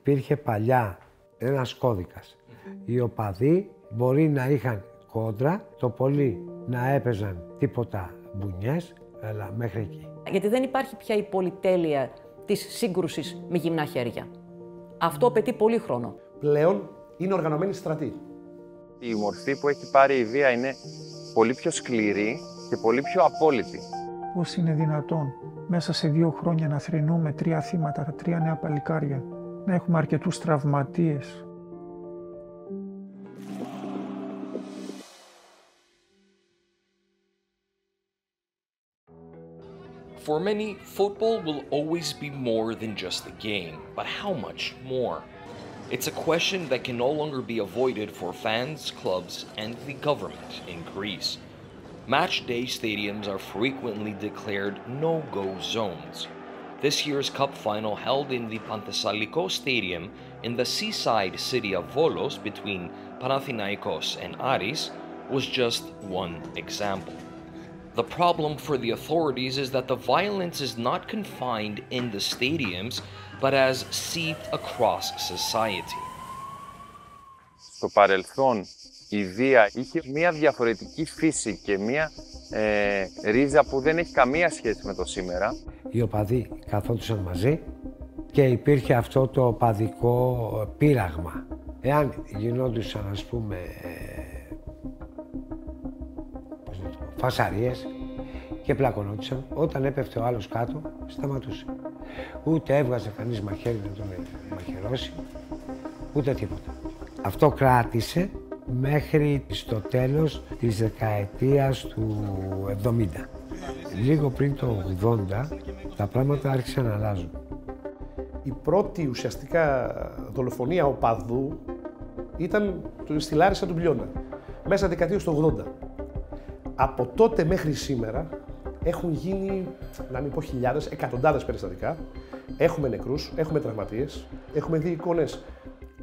Υπήρχε παλιά ένας κώδικας. Οι οπαδοί μπορεί να είχαν κόντρα, το πολύ να έπαιζαν τίποτα μπουνιές, αλλά μέχρι εκεί. Γιατί δεν υπάρχει πια η πολυτέλεια της σύγκρουσης με γυμνά χέρια. Αυτό απαιτεί πολύ χρόνο. Πλέον είναι οργανωμένη στρατή. Η μορφή που έχει πάρει η βία είναι πολύ πιο σκληρή και πολύ πιο απόλυτη. Πώς είναι δυνατόν μέσα σε 2 χρόνια να θρηνούμε 3 θύματα, 3 νέα παλικάρια, να έχουμε αρκετούς τραυματίες. For many, football will always be more than just a game, but how much more? It's a question that can no longer be avoided for fans, clubs, and the government in Greece. Match day stadiums are frequently declared no-go zones. This year's cup final held in the Panthessallikos Stadium in the seaside city of Volos between Panathinaikos and Aris was just one example. The problem for the authorities is that the violence is not confined in the stadiums, but has seeped across society. Στο παρελθόν η βία είχε μια διαφορετική φύση και μια ρίζα που δεν έχει καμία σχέση με το σήμερα. Οι οπαδοί καθόντουσαν μαζί και υπήρχε αυτό το οπαδικό πείραγμα. Εάν γινόντουσαν, ας πούμε, φασαρίες και πλακωνόντουσαν, όταν έπεφτε ο άλλος κάτω, σταματούσε. Ούτε έβγαζε κανείς μαχαίρι να τον μαχαιρώσει, ούτε τίποτα. Αυτό κράτησε μέχρι στο τέλος της δεκαετίας του 70. Λίγο πριν το 80, τα πράγματα άρχισαν να αλλάζουν. Η πρώτη ουσιαστικά δολοφονία οπαδού ήταν στη Λάρισα του Μπλιώνα, μέσα δεκαετίας του 80. Από τότε μέχρι σήμερα έχουν γίνει, να μην πω χιλιάδες, εκατοντάδες περιστατικά. Έχουμε νεκρούς, έχουμε τραυματίες, έχουμε δει εικόνες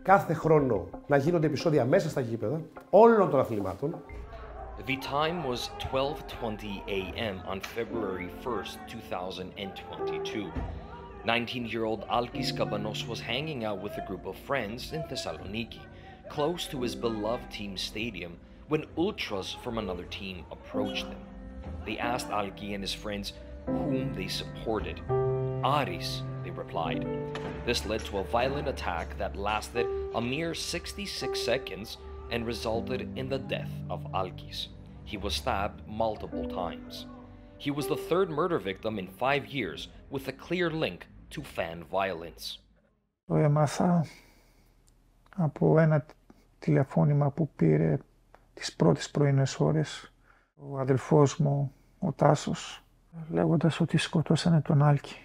κάθε χρόνο να γίνονται επεισόδια μέσα στα γήπεδα όλων των αθλημάτων. The time was 12:20 a.m. on February 1st, 2022. 19-year-old Alkis Kabanos was hanging out with a group of friends in Thessaloniki, close to his beloved team's stadium, when ultras from another team approached them. They asked Alki and his friends whom they supported. Aris, they replied. This led to a violent attack that lasted a mere 66 seconds and resulted in the death of Alkis. He was stabbed multiple times. He was the third murder victim in 5 years, with a clear link to fan violence. Το έμαθα από ένα τηλεφώνημα που πήρε τις πρώτες πρωινές ώρες ο αδελφός μου, ο Τάσος, λέγοντας ότι σκοτώσανε τον Άλκη.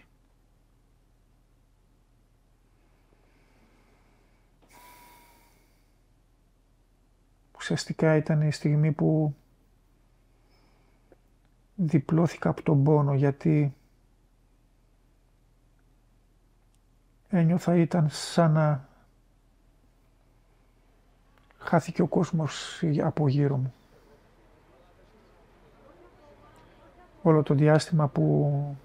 Ουσιαστικά ήταν η στιγμή που διπλώθηκα από τον πόνο, γιατί ένιωθα ήταν σαν να χάθηκε ο κόσμος από γύρω μου. Όλο το διάστημα που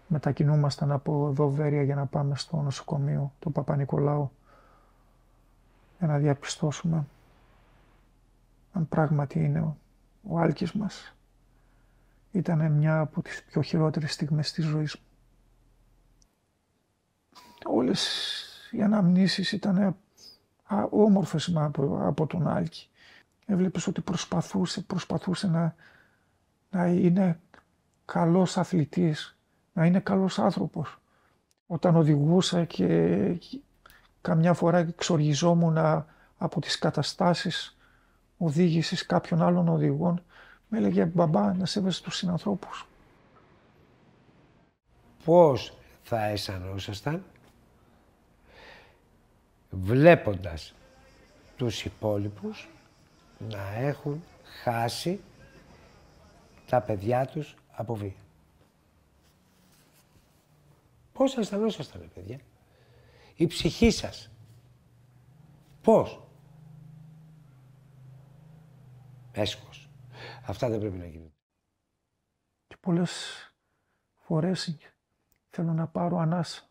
μετακινούμασταν από εδώ Βέρεια για να πάμε στο νοσοκομείο του Παπα-Νικολάου για να διαπιστώσουμε αν πράγματι είναι ο Άλκης μας, ήταν μια από τις πιο χειρότερες στιγμές της ζωής μου. Όλες οι αναμνήσεις ήταν όμορφες από τον Άλκη. Έβλεπες ότι προσπαθούσε να είναι καλός αθλητής, να είναι καλός άνθρωπος. Όταν οδηγούσα και καμιά φορά εξοργιζόμουν από τις καταστάσεις οδήγησης κάποιων άλλων οδηγών, με έλεγε «Μπαμπά, να σέβεσαι τους συνανθρώπους». Πώς θα αισθανόσασταν βλέποντας τους υπόλοιπους να έχουν χάσει τα παιδιά τους από βία? Πώς αισθανόσασταν, παιδιά? Η ψυχή σας. Πώς? Έσχος. Αυτά δεν πρέπει να γίνουν. Και πολλές φορές θέλω να πάρω ανάσα.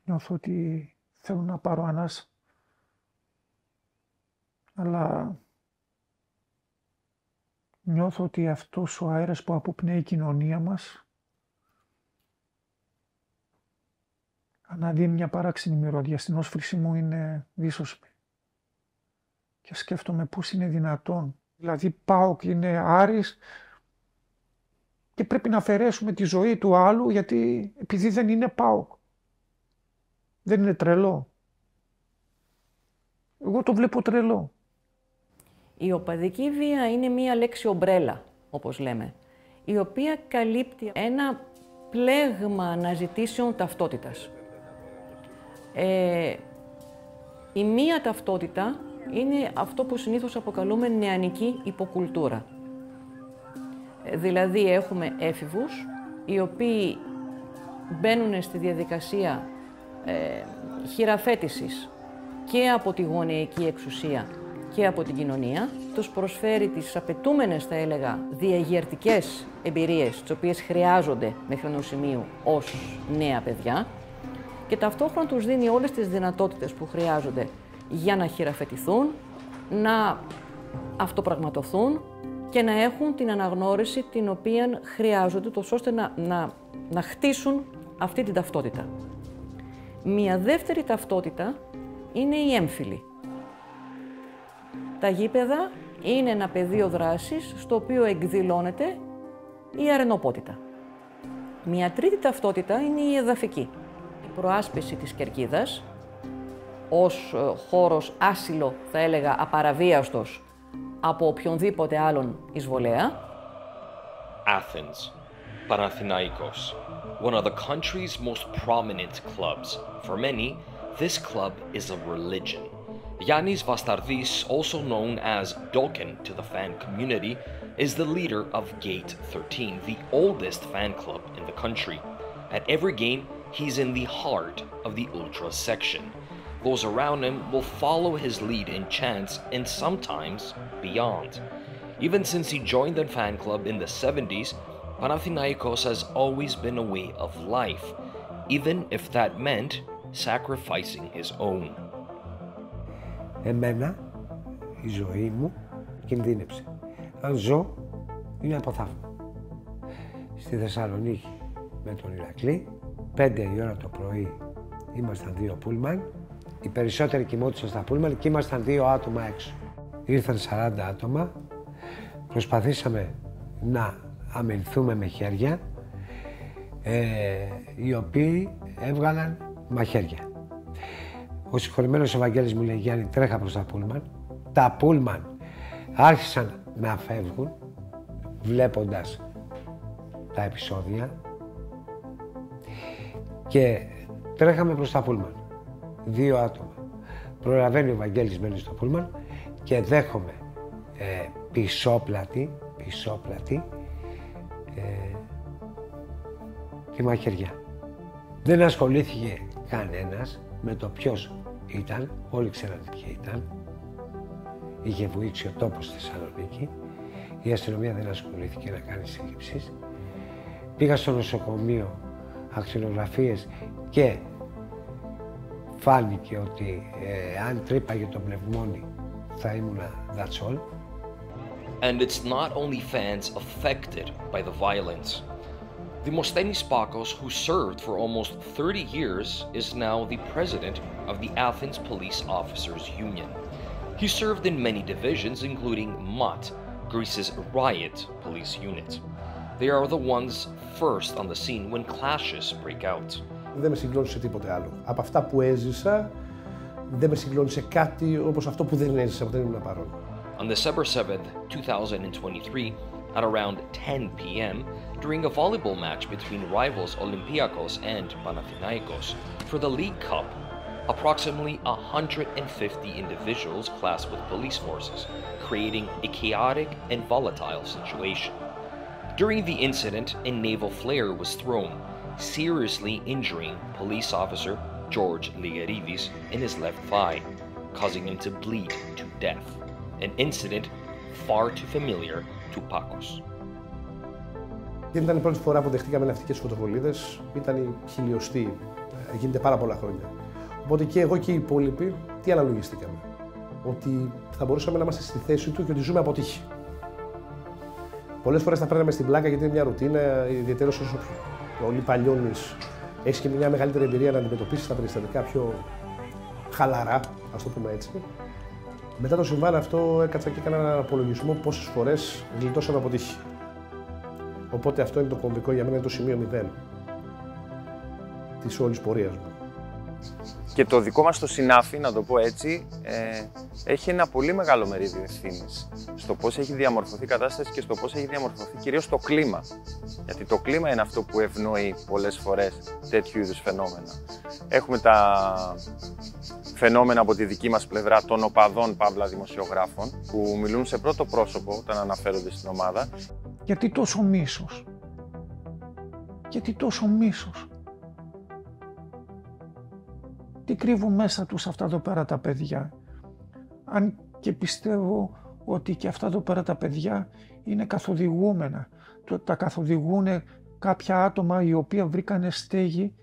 Νιώθω ότι θέλω να πάρω ανάσα. Αλλά νιώθω ότι αυτός ο αέρας που αποπνέει η κοινωνία μας αναδύει μια παράξενη μυρωδιά. Στην όσφρηση μου είναι δύσοσμη. Και σκέφτομαι πώς είναι δυνατόν. Δηλαδή ΠΑΟΚ είναι Άρης και πρέπει να αφαιρέσουμε τη ζωή του άλλου γιατί επειδή δεν είναι ΠΑΟΚ. Δεν είναι τρελό. Εγώ το βλέπω τρελό. Η οπαδική βία είναι μία λέξη ομπρέλα, όπως λέμε, η οποία καλύπτει ένα πλέγμα αναζητήσεων ταυτότητας. Η μία ταυτότητα είναι αυτό που συνήθως αποκαλούμε νεανική υποκουλτούρα. Δηλαδή έχουμε έφηβους, οι οποίοι μπαίνουν στη διαδικασία χειραφέτησης και από τη γονεϊκή εξουσία και από την κοινωνία, τους προσφέρει τις απαιτούμενες, θα έλεγα, διαγερτικές εμπειρίες, τις οποίες χρειάζονται μέχρι ενός σημείου ως νέα παιδιά και ταυτόχρονα τους δίνει όλες τις δυνατότητες που χρειάζονται για να χειραφετηθούν, να αυτοπραγματοθούν και να έχουν την αναγνώριση την οποία χρειάζονται, τόσο ώστε να χτίσουν αυτή την ταυτότητα. Μια δεύτερη ταυτότητα είναι η έμφυλη. Τα γήπεδα είναι ένα πεδίο δράσης στο οποίο εκδηλώνεται η αρενοπότητα. Μια τρίτη ταυτότητα είναι η εδαφική. Η προάσπιση της κερκίδας ως χώρος άσυλο, θα έλεγα, απαραβίαστος από οποιονδήποτε άλλον εισβολέα. Athens, Panathinaikos, one of the country's most prominent clubs. For many, this club is a religion. Yannis Vastardis, also known as Doken to the fan community, is the leader of Gate 13, the oldest fan club in the country. At every game, he's in the heart of the ultra section. Those around him will follow his lead in chants and sometimes beyond. Even since he joined the fan club in the 70s, Panathinaikos has always been a way of life, even if that meant sacrificing his own. Εμένα, η ζωή μου κινδύνεψε. Αν ζω, είναι από θαύμα. Στη Θεσσαλονίκη με τον Ηρακλή, 5 η ώρα το πρωί ήμασταν 2 πούλμαν. Οι περισσότεροι κοιμόντουσαν στα πούλμαν και ήμασταν 2 άτομα έξω. Ήρθαν 40 άτομα, προσπαθήσαμε να αμυνθούμε με χέρια, οι οποίοι έβγαλαν μαχαίρια. Ο συγχωρημένος Ευαγγέλης μου λέει: Γιάννη, τρέχα προς τα πούλμαν. Τα πούλμαν άρχισαν να φεύγουν, βλέποντας τα επεισόδια και τρέχαμε προς τα πούλμαν. 2 άτομα. Προλαβαίνει ο Ευαγγέλης, μένει στο πούλμαν και δέχομαι πισόπλατη τη μαχαιριά. Δεν ασχολήθηκε κανένας με το ποιος ήταν, όλοι ξέραν ποιοι ήταν. Είχε βουήξει ο τόπος στη Θεσσαλονίκη. Η αστυνομία δεν ασχολήθηκε να κάνει σύλληψεις. Πήγα στο νοσοκομείο, ακτινογραφίες και φάνηκε ότι αν τρύπαγε το πνευμόνι θα ήμουνα that's all. And it's not only fans affected by the violence. Demosthenis Pakos, who served for almost 30 years, is now the president of the Athens Police Officers Union. He served in many divisions, including MAT, Greece's riot police unit. They are the ones first on the scene when clashes break out. Δεν με συγκλώνησε τίποτε άλλο. Από αυτά που έζησα, δεν με συγκλώνησε κάτι όπως αυτό που δεν έζησα, που δεν ήμουν παρόν. On December 7th, 2023, at around 10 p.m., during a volleyball match between rivals Olympiakos and Panathinaikos for the League Cup, approximately 150 individuals clashed with police forces, creating a chaotic and volatile situation. During the incident, a naval flare was thrown, seriously injuring police officer George Ligeridis in his left thigh, causing him to bleed to death. An incident far too familiar to Pakos. Δεν ήταν η πρώτη φορά που δεχτήκαμε ναυτικές φωτοβολίδες, ήταν η χιλιοστή, γίνεται πάρα πολλά χρόνια. Οπότε και εγώ και οι υπόλοιποι, τι αναλογιστήκαμε? Ότι θα μπορούσαμε να είμαστε στη θέση του και ότι ζούμε από τύχη. Πολλές φορές τα παίρναμε στην πλάκα γιατί είναι μια ρουτίνα, ιδιαίτερα όσο πολύ παλιώνεις, έχεις και μια μεγαλύτερη εμπειρία να αντιμετωπίσεις τα περιστατικά πιο χαλαρά, ας το πούμε έτσι. Μετά το συμβάν αυτό έκατσα και έκανα έναν απολογισμό πόσες φορές γλιτώσαμε από τύχη. Οπότε αυτό είναι το κομβικό για μένα, είναι το σημείο 0 της όλης πορείας μου. Και το δικό μας το συνάφι, να το πω έτσι, έχει ένα πολύ μεγάλο μερίδιο ευθύνης στο πώς έχει διαμορφωθεί η κατάσταση και στο πώς έχει διαμορφωθεί κυρίως το κλίμα. Γιατί το κλίμα είναι αυτό που ευνοεί πολλές φορές τέτοιου είδους φαινόμενα. Έχουμε τα φαινόμενα από τη δική μας πλευρά των οπαδών παύλα δημοσιογράφων που μιλούν σε πρώτο πρόσωπο όταν αναφέρονται στην ομάδα. Γιατί τόσο μίσος? Γιατί τόσο μίσος? Τι κρύβουν μέσα τους αυτά εδώ πέρα τα παιδιά? Αν και πιστεύω ότι και αυτά εδώ πέρα τα παιδιά είναι καθοδηγούμενα. Τα καθοδηγούν κάποια άτομα οι οποία βρήκανε στέγη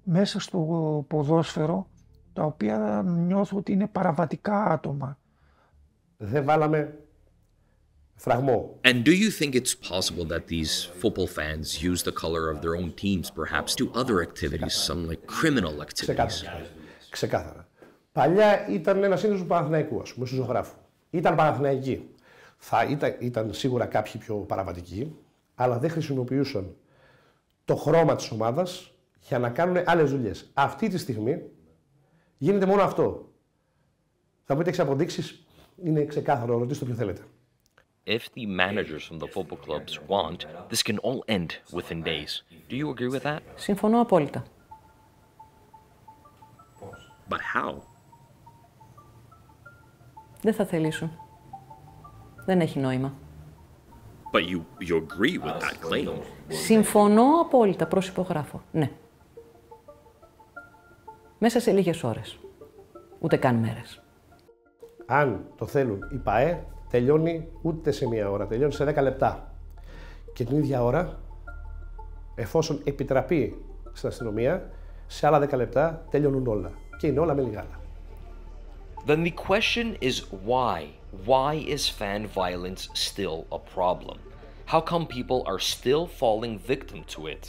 μέσα στο ποδόσφαιρο, τα οποία νιώθω ότι είναι παραβατικά άτομα. Δεν βάλαμε φραγμό. And do you think it's possible that these football fans use the color of their own teams perhaps to other activities, some like criminal activities? Ξεκάθαρα. Παλιά ήταν ένα σύνδεσμο του Παναθηναϊκού, ας πούμε, του ζωγράφου. Ήταν Παναθηναϊκοί. Ήταν σίγουρα κάποιοι πιο παραβατικοί, αλλά δεν χρησιμοποιούσαν το χρώμα της ομάδας για να κάνουν άλλες δουλειές. Αυτή τη στιγμή γίνεται μόνο αυτό. Θα πείτε έχεις αποδείξεις, είναι ξεκάθαρο, ρωτήστε ποιο θέλετε. If the managers from the football clubs want, this can all end within days. Do you agree with that? Συμφωνώ απόλυτα. But how? Δεν θα θελήσουν. Δεν έχει νόημα. But you agree with that claim? Συμφωνώ απόλυτα, προσυπογράφω. Ναι. Μέσα σε λίγες ώρες. Ούτε καν μέρες. Αν το θέλουν οι ΠΑΕ, τελειώνει ούτε σε μία ώρα, τελειώνει σε 10 λεπτά. Και την ίδια ώρα, εφόσον επιτραπεί στην αστυνομία, σε άλλα 10 λεπτά τελειώνουν όλα. Και είναι όλα με λιγάλα. Then the question is why? Why is fan violence still a problem? How come people are still falling victim to it?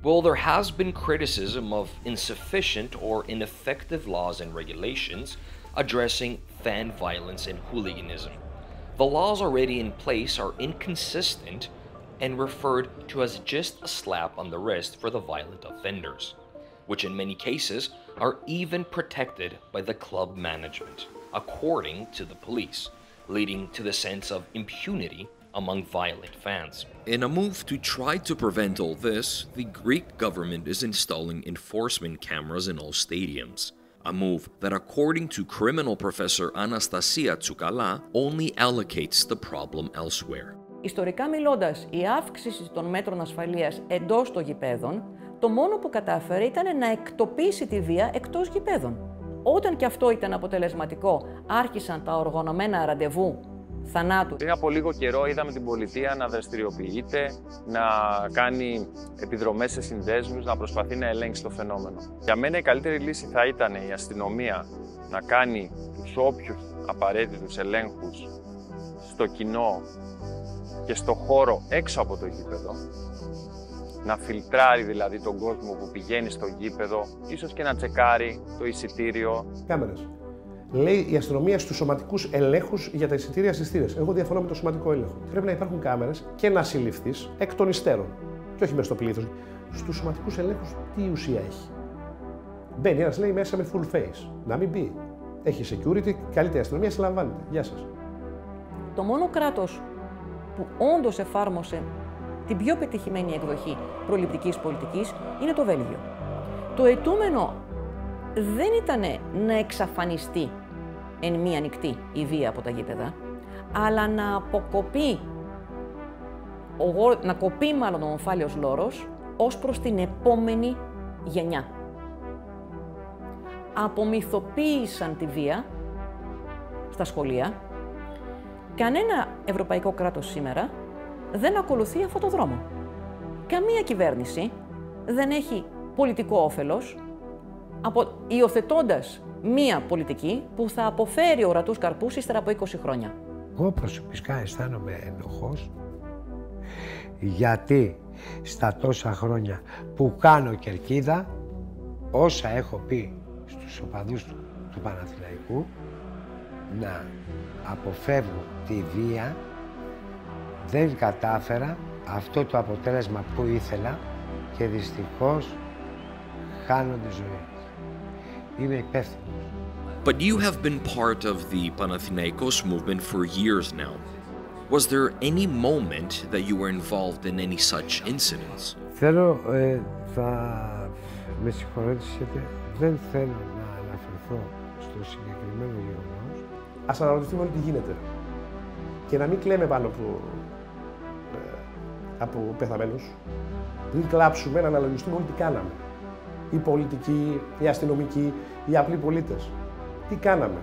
Well, there has been criticism of insufficient or ineffective laws and regulations addressing fan violence and hooliganism. The laws already in place are inconsistent and referred to as just a slap on the wrist for the violent offenders, which in many cases are even protected by the club management, according to the police, leading to the sense of impunity among violent fans. In a move to try to prevent all this, the Greek government is installing enforcement cameras in all stadiums. A move that, according to criminal professor Anastasia Tsoukala, only allocates the problem elsewhere. Ιστορικά μιλώντας, η αύξηση των μέτρων ασφαλείας εντός των γηπέδων, το μόνο που κατάφερε ήταν να εκτοπίσει τη βία εκτός γηπέδων. Όταν και αυτό ήταν αποτελεσματικό, άρχισαν τα οργανωμένα ραντεβού θανάτου. Πριν από λίγο καιρό είδαμε την πολιτεία να δραστηριοποιείται, να κάνει επιδρομές σε συνδέσμους, να προσπαθεί να ελέγξει το φαινόμενο. Για μένα η καλύτερη λύση θα ήταν η αστυνομία να κάνει τους όποιους απαραίτητους ελέγχους στο κοινό και στο χώρο έξω από το γήπεδο, να φιλτράρει δηλαδή τον κόσμο που πηγαίνει στο γήπεδο, ίσως και να τσεκάρει το εισιτήριο. Κάμερες. Λέει η αστυνομία στους σωματικούς ελέγχους για τα εισιτήρια στις θύρες. Εγώ διαφωνώ με το σωματικό έλεγχο. Πρέπει να υπάρχουν κάμερες και να συλληφθείς εκ των υστέρων. Και όχι μέσα στο πλήθος. Στους σωματικούς ελέγχους τι ουσία έχει? Μπαίνει ένας, λέει, μέσα με full face. Να μην μπει. Έχει security, καλύτερη αστυνομία, συλλαμβάνεται. Γεια σας. Το μόνο κράτος που όντως εφάρμοσε την πιο πετυχημένη εκδοχή προληπτικής πολιτικής είναι το Βέλγιο. Το αιτούμενο δεν ήταν να εξαφανιστεί εν μία νυχτή η βία από τα γήπεδα, αλλά να αποκοπεί, να κοπεί μάλλον ο ομφάλιος λόρος ως προς την επόμενη γενιά. Απομυθοποίησαν τη βία στα σχολεία. Κανένα ευρωπαϊκό κράτος σήμερα δεν ακολουθεί αυτό το δρόμο. Καμία κυβέρνηση δεν έχει πολιτικό όφελος υιοθετώντας μία πολιτική που θα αποφέρει ορατούς καρπούς ύστερα από 20 χρόνια. Εγώ προσωπικά αισθάνομαι ενοχός, γιατί στα τόσα χρόνια που κάνω κερκίδα, όσα έχω πει στους οπαδούς του Παναθηναϊκού, να αποφεύγω τη βία, δεν κατάφερα αυτό το αποτέλεσμα που ήθελα και δυστυχώς χάνω τη ζωή. Είμαι υπεύθυνος. But you have been part of the Panathinaikos movement for years now. Was there any moment that you were involved in any such incidents? Θέλω, θα με συγχωρήσετε, δεν θέλω να αναφερθώ στο συγκεκριμένο γεγονός. Ας αναρωτηθούμε όλοι τι γίνεται. Και να μην κλαίμε πάνω από πεθαμένους. Πριν κλάψουμε, να αναλογιστούμε όλοι τι κάναμε. Οι πολιτικοί, οι αστυνομικοί, οι απλοί πολίτες. Τι κάναμε.